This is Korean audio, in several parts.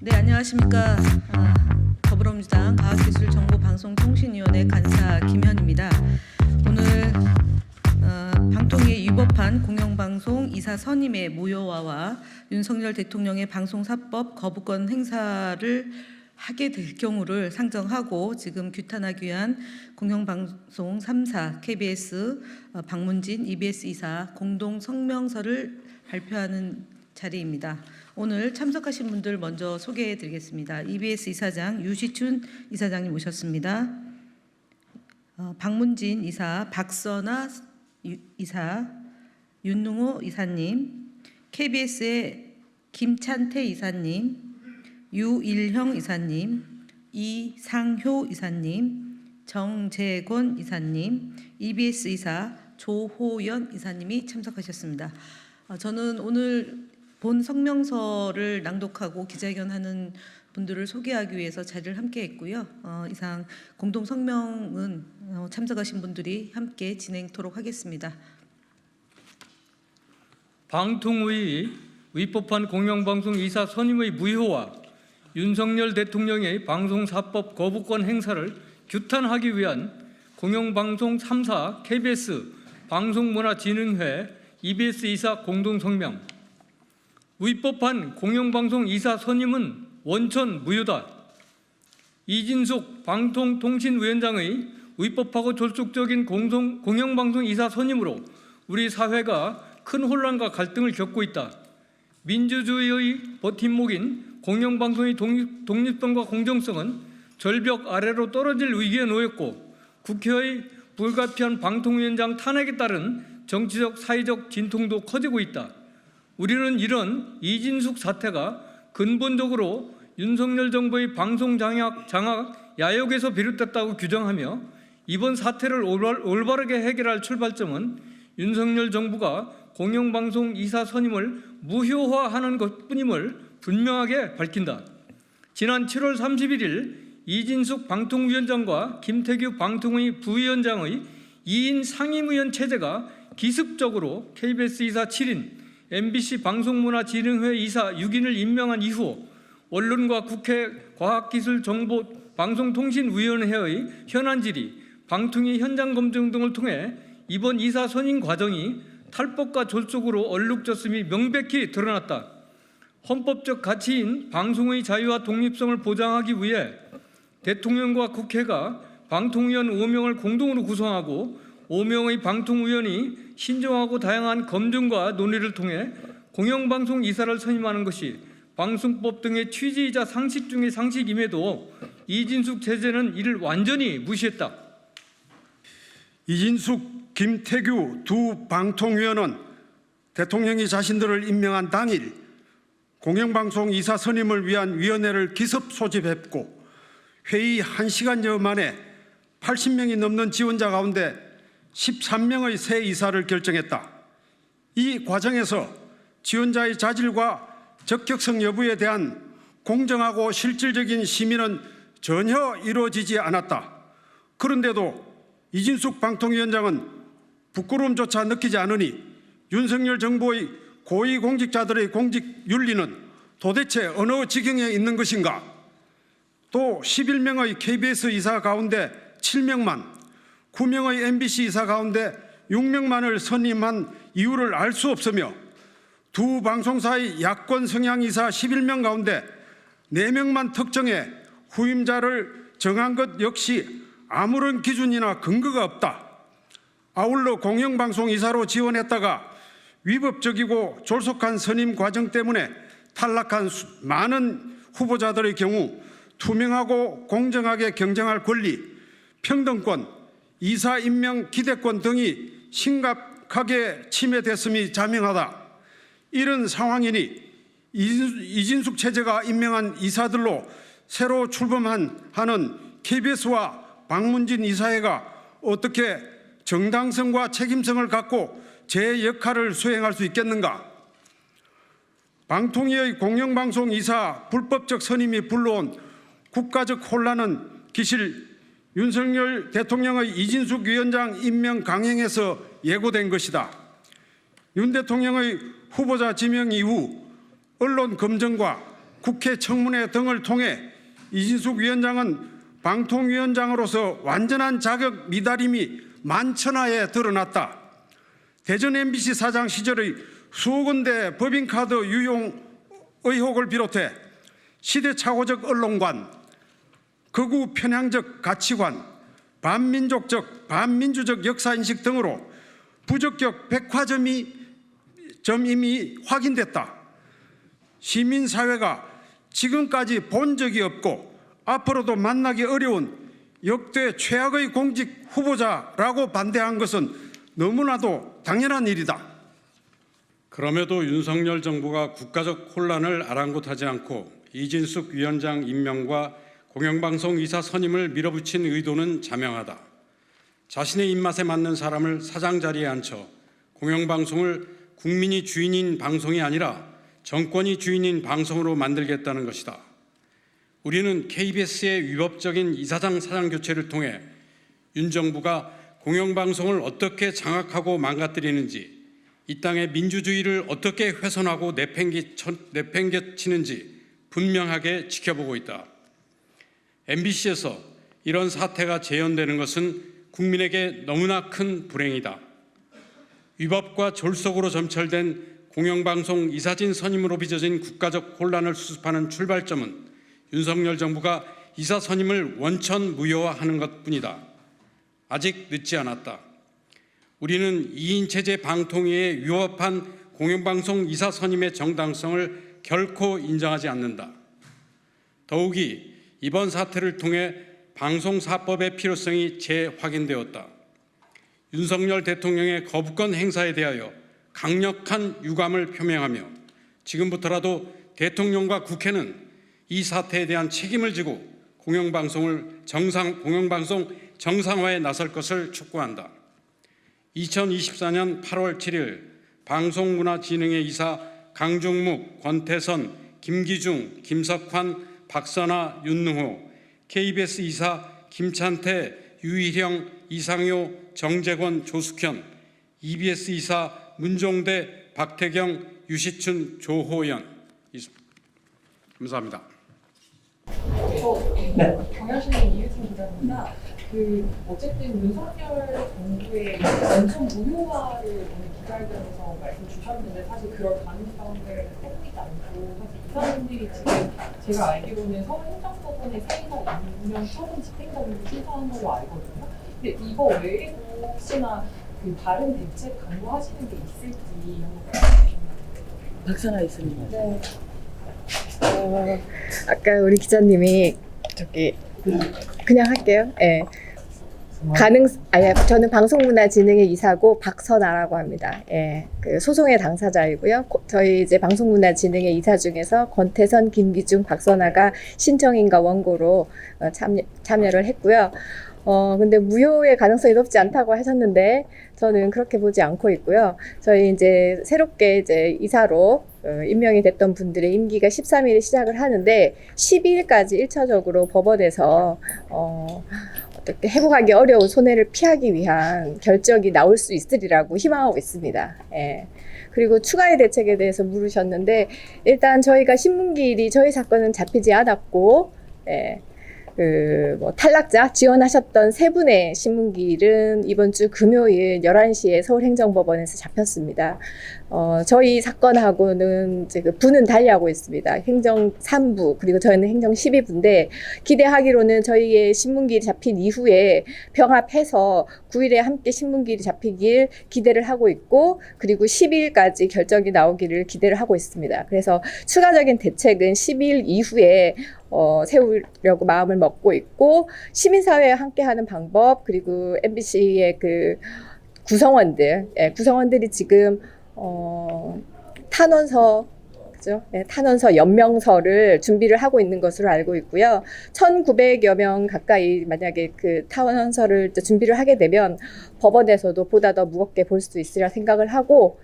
네, 안녕하십니까. 더불어민주당 과학기술정보방송통신위원회 간사 김현입니다. 오늘 방통위에 위법한 공영방송 이사 선임의 무효화와 윤석열 대통령의 방송사법 거부권 행사를 하게 될 경우를 상정하고 지금 규탄하기 위한 공영방송 3사 KBS, 박문진, EBS 이사 공동 성명서를 발표하는 자리입니다. 오늘 참석하신 분들 먼저 소개해 드리겠습니다. EBS 이사장 유시춘 이사장님 오셨습니다. 박문진 이사, 박선아 이사, 윤능호 이사님, KBS의 김찬태 이사님, 유일형 이사님, 이상효 이사님, 정재권 이사님, EBS 이사 조호연 이사님이 참석하셨습니다. 저는 오늘 본 성명서를 낭독하고 기자회견하는 분들을 소개하기 위해서 자리를 함께 했고요. 이상 공동 성명은 참석하신 분들이 함께 진행토록 하겠습니다. 방통위 위법한 공영방송 이사 선임의 무효와 윤석열 대통령의 방송사법 거부권 행사를 규탄하기 위한 공영방송 3사 KBS 방송문화진흥회 EBS 이사 공동성명. 위법한 공영방송 이사 선임은 원천 무효다. 이진숙 방통통신위원장의 위법하고 졸속적인 공영방송 이사 선임으로 우리 사회가 큰 혼란과 갈등을 겪고 있다. 민주주의의 버팀목인 공영방송의 독립성과 공정성은 절벽 아래로 떨어질 위기에 놓였고 국회의 불가피한 방통위원장 탄핵에 따른 정치적 사회적 진통도 커지고 있다. 우리는 이런 이진숙 사태가 근본적으로 윤석열 정부의 방송 장악 야욕에서 비롯됐다고 규정하며 이번 사태를 올바르게 해결할 출발점은 윤석열 정부가 공영방송 이사 선임을 무효화하는 것뿐임을 분명하게 밝힌다. 지난 7월 31일 이진숙 방통위원장과 김태규 방통위 부위원장의 2인 상임위원 체제가 기습적으로 KBS 이사 7인, MBC 방송문화진흥회 이사 6인을 임명한 이후 언론과 국회 과학기술정보방송통신위원회의 현안 질의, 방통위 현장 검증 등을 통해 이번 이사 선임 과정이 탈법과 졸속으로 얼룩졌음이 명백히 드러났다. 헌법적 가치인 방송의 자유와 독립성을 보장하기 위해 대통령과 국회가 방통위원 5명을 공동으로 구성하고 5명의 방통위원이 신중하고 다양한 검증과 논의를 통해 공영방송 이사를 선임하는 것이 방송법 등의 취지이자 상식 중의 상식임에도 이진숙 체제는 이를 완전히 무시했다. 이진숙, 김태규 두 방통위원은 대통령이 자신들을 임명한 당일 공영방송 이사 선임을 위한 위원회를 기습 소집했고 회의 1시간여 만에 80명이 넘는 지원자 가운데 13명의 새 이사를 결정했다. 이 과정에서 지원자의 자질과 적격성 여부에 대한 공정하고 실질적인 심의는 전혀 이루어지지 않았다. 그런데도 이진숙 방통위원장은 부끄러움조차 느끼지 않으니 윤석열 정부의 고위공직자들의 공직 윤리는 도대체 어느 지경에 있는 것인가? 또 11명의 KBS 이사 가운데 7명만, 9명의 MBC 이사 가운데 6명만을 선임한 이유를 알 수 없으며 두 방송사의 야권 성향 이사 11명 가운데 4명만 특정해 후임자를 정한 것 역시 아무런 기준이나 근거가 없다. 아울러 공영방송 이사로 지원했다가 위법적이고 졸속한 선임 과정 때문에 탈락한 많은 후보자들의 경우 투명하고 공정하게 경쟁할 권리, 평등권, 이사 임명 기대권 등이 심각하게 침해됐음이 자명하다. 이런 상황이니 이진숙 체제가 임명한 이사들로 새로 출범하는 KBS와 박문진 이사회가 어떻게 정당성과 책임성을 갖고 제 역할을 수행할 수 있겠는가? 방통위의 공영방송 이사 불법적 선임이 불러온 국가적 혼란은 기실 윤석열 대통령의 이진숙 위원장 임명 강행에서 예고된 것이다. 윤 대통령의 후보자 지명 이후 언론 검증과 국회 청문회 등을 통해 이진숙 위원장은 방통위원장으로서 완전한 자격 미달임이 만천하에 드러났다. 대전 MBC 사장 시절의 수억 원대 법인카드 유용 의혹을 비롯해 시대착오적 언론관, 극우 편향적 가치관, 반민족적, 반민주적 역사인식 등으로 부적격 백화점이 이미 확인됐다. 시민사회가 지금까지 본 적이 없고 앞으로도 만나기 어려운 역대 최악의 공직 후보자라고 반대한 것은 너무나도 당연한 일이다. 그럼에도 윤석열 정부가 국가적 혼란을 아랑곳하지 않고 이진숙 위원장 임명과 공영방송 이사 선임을 밀어붙인 의도는 자명하다. 자신의 입맛에 맞는 사람을 사장 자리에 앉혀 공영방송을 국민이 주인인 방송이 아니라 정권이 주인인 방송으로 만들겠다는 것이다. 우리는 KBS의 위법적인 이사장 사장 교체를 통해 윤 정부가 공영방송을 어떻게 장악하고 망가뜨리는지, 이 땅의 민주주의를 어떻게 훼손하고 내팽개치는지 분명하게 지켜보고 있다. MBC에서 이런 사태가 재현되는 것은 국민에게 너무나 큰 불행이다. 위법과 졸속으로 점철된 공영방송 이사진 선임으로 빚어진 국가적 혼란을 수습하는 출발점은 윤석열 정부가 이사 선임을 원천 무효화하는 것뿐이다. 아직 늦지 않았다. 우리는 2인 체제 방통위의 위법한 공영방송 이사 선임의 정당성을 결코 인정하지 않는다. 더욱이 이번 사태를 통해 방송사법의 필요성이 재확인되었다. 윤석열 대통령의 거부권 행사에 대하여 강력한 유감을 표명하며 지금부터라도 대통령과 국회는 이 사태에 대한 책임을 지고 공영방송 정상화에 나설 것을 촉구한다. 2024년 8월 7일 방송문화진흥회 이사 강중묵, 권태선, 김기중, 김석환, 박선아, 윤능호, KBS 이사 김찬태, 유일형, 이상효, 정재권, 조숙현, EBS 이사 문종대, 박태경, 유시춘, 조호연. 감사합니다. 경향신문 이유진 기자입니다. 어쨌든 윤석열 정부의 원천 무효화를 오늘 기자회견에서 말씀 주셨는데 사실 그럴 가능성을 빼고 있지 않고 사실 이사님들이 지금 제가 알기로는 서울행정법원의 사이사 임명 처분 집행자들을 신청한 걸로 알거든요. 근데 이거 외에도 혹시나 다른 대책 강구하시는 게 있을지 한번 박선아 이사님. 네. 아까 우리 기자님이 그냥 할게요. 예. 저는 방송문화진흥회 이사고 박선아라고 합니다. 예. 그 소송의 당사자이고요. 저희 이제 방송문화진흥회 이사 중에서 권태선, 김기중, 박선아가 신청인과 원고로 참여를 했고요. 근데 무효의 가능성이 높지 않다고 하셨는데 저는 그렇게 보지 않고 있고요. 저희 이제 새롭게 이제 이사로 임명이 됐던 분들의 임기가 13일에 시작을 하는데 12일까지 1차적으로 법원에서 어떻게 회복하기 어려운 손해를 피하기 위한 결정이 나올 수 있으리라고 희망하고 있습니다. 예. 그리고 추가의 대책에 대해서 물으셨는데 일단 저희가 신문기일이 저희 사건은 잡히지 않았고 예. 탈락자 지원하셨던 세 분의 신문기일은 이번 주 금요일 11시에 서울행정법원에서 잡혔습니다. 저희 사건하고는 이제 부는 달리하고 있습니다. 행정 3부 그리고 저희는 행정 12부인데 기대하기로는 저희의 신문기일이 잡힌 이후에 병합해서 9일에 함께 신문기일이 잡히길 기대를 하고 있고 그리고 12일까지 결정이 나오기를 기대를 하고 있습니다. 그래서 추가적인 대책은 12일 이후에 세우려고 마음을 먹고 있고 시민사회와 함께하는 방법 그리고 MBC의 구성원들이 지금 탄원서 그죠? 네, 탄원서 연명서를 준비를 하고 있는 것으로 알고 있고요. 1,900여 명 가까이 만약에 그 탄원서를 준비를 하게 되면 법원에서도 보다 더 무겁게 볼 수 있으리라 생각을 하고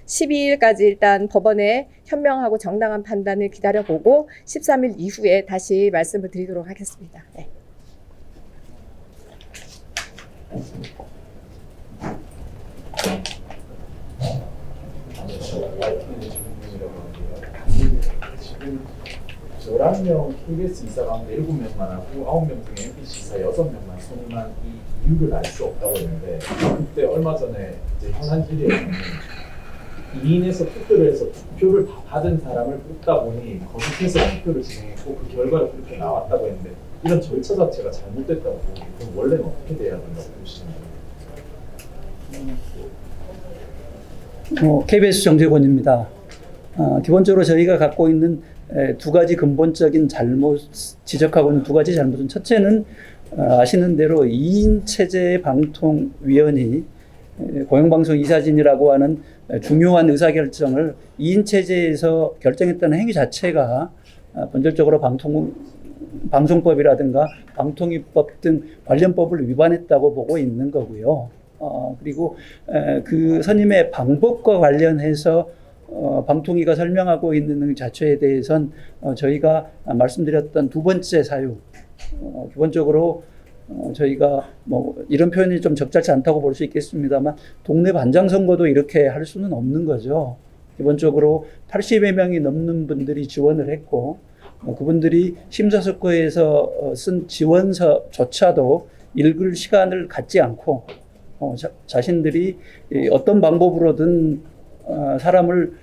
12일까지 일단 법원에 현명하고 정당한 판단을 기다려보고 13일 이후에 다시 말씀을 드리도록 하겠습니다. 네. 11명 KBS 이사 가운데 7명만 하고 9명 중에 MBC 이사 6명만 선임한 이 이유를 알 수 없다고 했는데, 그때 얼마 전에 이제 현안 질의에서는 2인에서 투표를 해서 투표를 다 받은 사람을 뽑다 보니 거듭해서 투표를 진행했고 그 결과가 그렇게 나왔다고 했는데, 이런 절차 자체가 잘못됐다고 보고, 그럼 원래는 어떻게 돼야 된다고 보시나요? KBS 정재권입니다. 기본적으로 저희가 갖고 있는 두 가지 근본적인 잘못, 지적하고 있는 두 가지 잘못은, 첫째는 아시는 대로 2인 체제 방통위원이 공영방송 이사진이라고 하는 중요한 의사결정을 2인 체제에서 결정했다는 행위 자체가 본질적으로 방송법이라든가 방통위법 등 관련 법을 위반했다고 보고 있는 거고요. 그리고 그 선임의 방법과 관련해서 방통위가 설명하고 있는 자체에 대해선 저희가 말씀드렸던 두 번째 사유, 기본적으로 저희가 뭐 이런 표현이 좀 적절치 않다고 볼 수 있겠습니다만, 동네 반장 선거도 이렇게 할 수는 없는 거죠. 기본적으로 80여 명이 넘는 분들이 지원을 했고, 그분들이 심사숙고해서 쓴 지원서조차도 읽을 시간을 갖지 않고 자신들이 어떤 방법으로든 사람을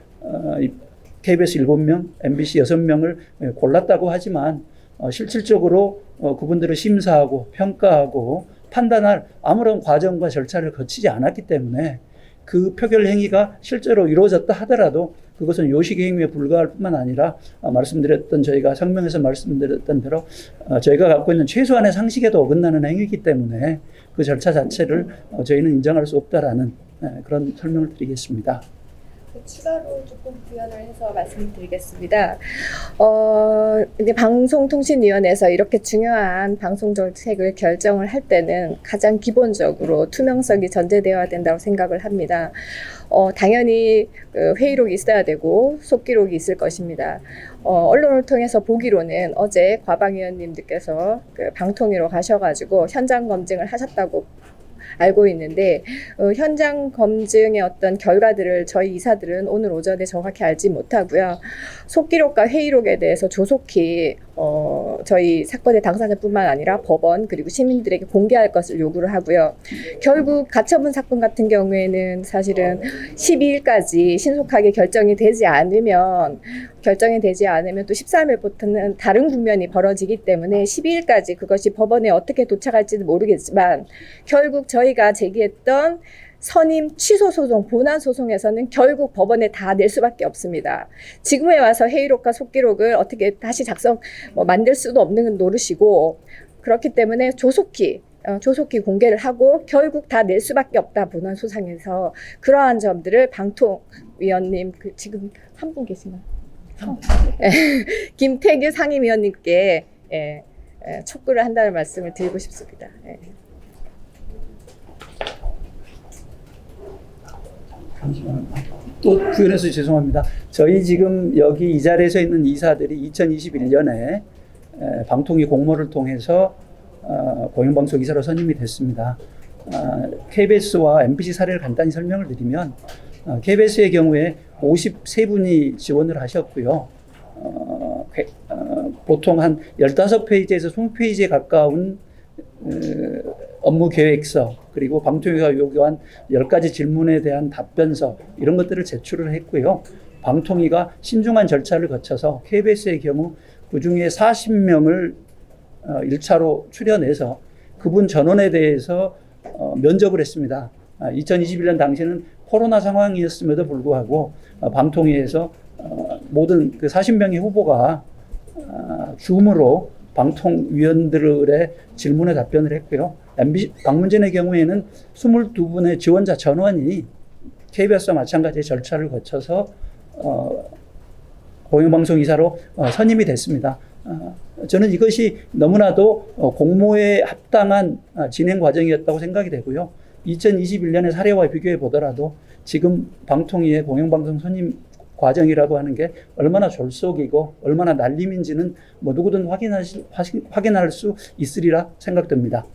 KBS 7명, MBC 6명을 골랐다고 하지만 실질적으로 그분들을 심사하고 평가하고 판단할 아무런 과정과 절차를 거치지 않았기 때문에 그 표결 행위가 실제로 이루어졌다 하더라도 그것은 요식의 행위에 불과할 뿐만 아니라 말씀드렸던, 저희가 성명에서 말씀드렸던 대로 저희가 갖고 있는 최소한의 상식에도 어긋나는 행위이기 때문에 그 절차 자체를 저희는 인정할 수 없다라는 그런 설명을 드리겠습니다. 추가로 조금 부연을 해서 말씀드리겠습니다. 이제 방송통신위원회에서 이렇게 중요한 방송 정책을 결정을 할 때는 가장 기본적으로 투명성이 전제되어야 된다고 생각을 합니다. 당연히 회의록이 있어야 되고 속기록이 있을 것입니다. 언론을 통해서 보기로는 어제 과방위원님들께서 그 방통위로 가셔가지고 현장 검증을 하셨다고 알고 있는데, 현장 검증의 어떤 결과들을 저희 이사들은 오늘 오전에 정확히 알지 못하고요. 속기록과 회의록에 대해서 조속히 저희 사건의 당사자뿐만 아니라 법원 그리고 시민들에게 공개할 것을 요구를 하고요. 결국 가처분 사건 같은 경우에는 사실은 12일까지 신속하게 결정이 되지 않으면 또 13일부터는 다른 국면이 벌어지기 때문에 12일까지 그것이 법원에 어떻게 도착할지는 모르겠지만, 결국 저희가 제기했던 선임 취소 소송, 본안 소송에서는 결국 법원에 다 낼 수밖에 없습니다. 지금에 와서 회의록과 속기록을 어떻게 다시 만들 수도 없는 노릇이고, 그렇기 때문에 조속히 공개를 하고 결국 다 낼 수밖에 없다, 본안 소송에서. 그러한 점들을 방통위원님, 지금 한 분 계시나요? 김태규 상임위원님께 촉구를 한다는 말씀을 드리고 싶습니다. 또 부연해서 죄송합니다. 저희 지금 여기 이 자리에 서 있는 이사들이 2021년에 방통위 공모를 통해서 공영방송 이사로 선임이 됐습니다. KBS와 MBC 사례를 간단히 설명을 드리면, KBS의 경우에 53분이 지원을 하셨고요. 보통 한 15페이지에서 20페이지에 가까운 업무 계획서, 그리고 방통위가 요구한 10가지 질문에 대한 답변서, 이런 것들을 제출을 했고요. 방통위가 신중한 절차를 거쳐서 KBS의 경우 그중에 40명을 1차로 추려내서 그분 전원에 대해서 면접을 했습니다. 2021년 당시에는 코로나 상황이었음에도 불구하고 방통위에서 모든 그 40명의 후보가 줌으로 방통위원들의 질문에 답변을 했고요. MBC 방문진의 경우에는 22분의 지원자 전원이 KBS와 마찬가지의 절차를 거쳐서 공영방송 이사로 선임이 됐습니다. 저는 이것이 너무나도 공모에 합당한 진행 과정이었다고 생각이 되고요. 2021년의 사례와 비교해 보더라도 지금 방통위의 공영방송 선임 과정이라고 하는 게 얼마나 졸속이고 얼마나 날림인지는 뭐 누구든 확인할 수 있으리라 생각됩니다.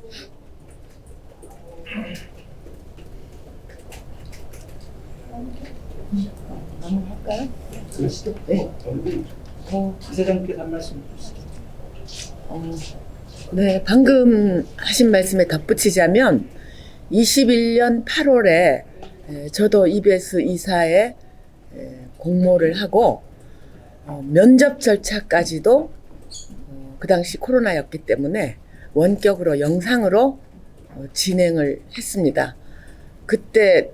이사장님께서 한 말씀 해주세요. 네, 방금 하신 말씀에 덧붙이자면 21년 8월에 저도 EBS 이사에 공모를 하고 면접 절차까지도 그 당시 코로나였기 때문에 원격으로 영상으로 진행을 했습니다. 그때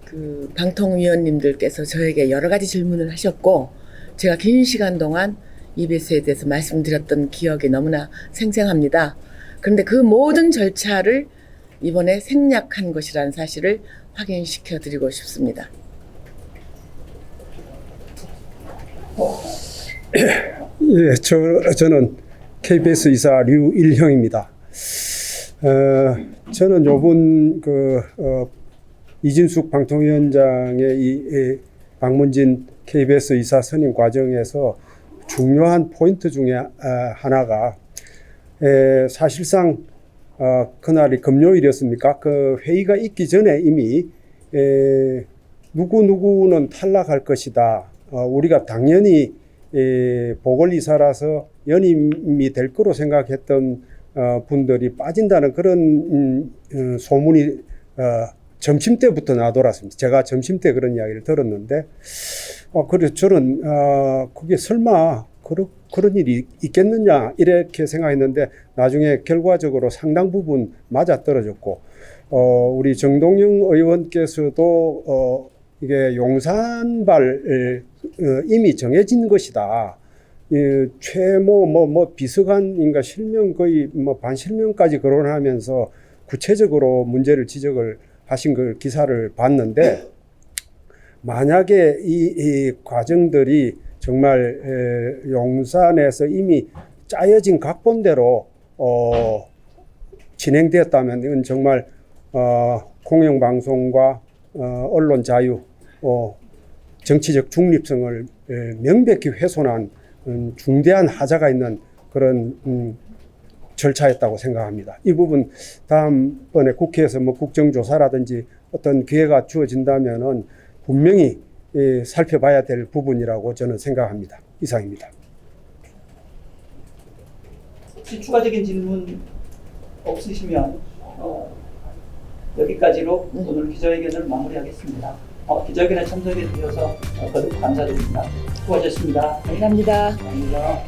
그 방통위원님들께서 저에게 여러 가지 질문을 하셨고 제가 긴 시간 동안 EBS에 대해서 말씀드렸던 기억이 너무나 생생합니다. 그런데 그 모든 절차를 이번에 생략한 것이라는 사실을 확인시켜 드리고 싶습니다. 예, 저는 KBS 이사 류일형입니다. 저는 요번 이진숙 방통위원장의 이 방문진 KBS 이사 선임 과정에서 중요한 포인트 중에 하나가 사실상 그날이 금요일이었습니까? 그 회의가 있기 전에 이미 누구는 탈락할 것이다. 우리가 당연히 보궐이사라서 연임이 될 거로 생각했던 분들이 빠진다는 그런 소문이 점심때부터 나돌았습니다. 제가 점심때 그런 이야기를 들었는데 그래서 저는 그게 설마 그런 일이 있겠느냐 이렇게 생각했는데 나중에 결과적으로 상당 부분 맞아떨어졌고 우리 정동영 의원께서도 이게 용산발 이미 정해진 것이다. 최모 비서관인가 실명 거의 반실명까지 거론하면서 구체적으로 문제를 지적을 하신 걸 기사를 봤는데 만약에 이 과정들이 정말 용산에서 이미 짜여진 각본대로 진행되었다면 이건 정말 공영방송과 언론 자유, 정치적 중립성을 명백히 훼손한 중대한 하자가 있는 그런 절차였다고 생각합니다. 이 부분 다음번에 국회에서 국정조사라든지 어떤 기회가 주어진다면은 분명히 살펴봐야 될 부분이라고 저는 생각합니다. 이상입니다. 혹시 추가적인 질문 없으시면 여기까지로 오늘 기자회견을 마무리하겠습니다. 기자회견에 참석해 주셔서 거듭 감사드립니다. 수고하셨습니다. 감사합니다. 감사합니다.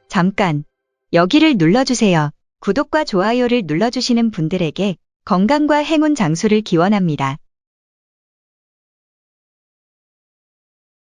잠깐 여기를 눌러주세요. 구독과 좋아요를 눌러주시는 분들에게 건강과 행운 장수를 기원합니다.